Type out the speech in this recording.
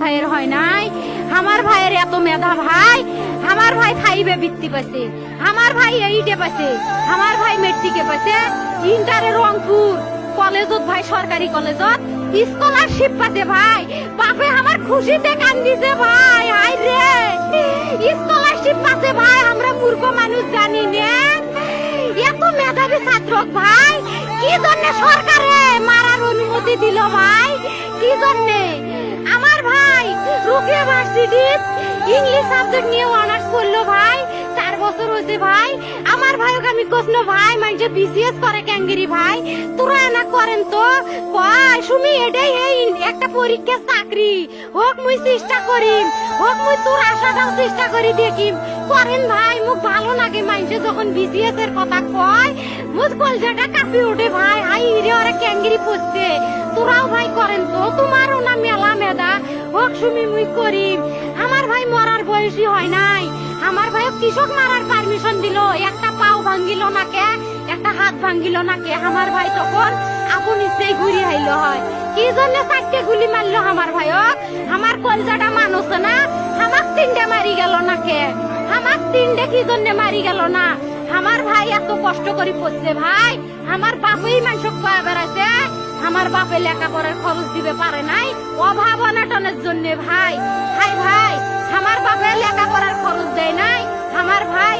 ভাইয়ের হয় নাই। আমার ভাইয়ের এত মেধা ভাই, আমার ভাই 5 বৃত্তি পাইছে, আমার ভাই 8 পাইছে, আমার ভাই মেট্রিকে পাইছে, ইন্টারে রংপুর কলেজত ভাই সরকারি কলেজত স্কলারশিপ পাতে ভাই। বাপে আমার খুশিতে কান্দিছে ভাই, হাই রে স্কলারশিপ পাতে ভাই। আমরা মূর্খ মানুষ জানি না এত মেধাবী ছাত্র ভাই কি জন্য সরকারে মারার অনুমতি দিল ভাই, কি জন্য? আমার ভাই রুকিয়া ভার্সিটির ইংলিশ সাবজেক্ট নিয়ে অনার্স করলো ভাই, 4 বছর হয়েছে ভাই। আমার ভাইকে আমি কইনো ভাই মানে বিসিএস করে ক্যাঙ্গেরি ভাই, তোরা না করেন তো কয় সুমি এটাই এই একটা পরীক্ষা চাকরি হোক, মুই চেষ্টা করিম, হোক মুই তোর আশাটাও চেষ্টা করি দেখিম। করেন ভাই, মুখ ভালো লাগে মানুষে যখন বিসিএস এর কথা কয়, মুখ কলজাটা কাঁপি ওঠে ভাই। হাই রে ওরা ক্যাঙ্গেরি পড়ছে, তোরাও ভাই করেন তো, তোমারও না মেলা মেধা, হোক সুমি মুই করিম। আমার ভাই মরার বয়সী হয় নাই, আমার ভাই কৃষক মারার পারমিশন দিল, একটা পাও ভাঙ্গিল না কে, একটা হাত ভাঙ্গিল না কে। আমার ভাই তখন আপন ইচ্ছেই ঘুরি আইল হয়, কি জন্য 4টে গুলি মারলো আমার ভাইক? আমার কলজাটা মানুষ না, আমার 3টে মারি গেল না কে? আমার 3টে কি জন্য মারি গেল না? আমার ভাই এত কষ্ট করে পড়ছে ভাই, আমার বাপই মানুষ কয়া বেড়াইছে, আমার বাপে লেখাপড়ার খরচ দিবে পারে নাই অভাব অনাটনের জন্য ভাই। ভাই ভাই আমার বাপে লেখাপড়ার খরচ দেয় নাই, আমার ভাই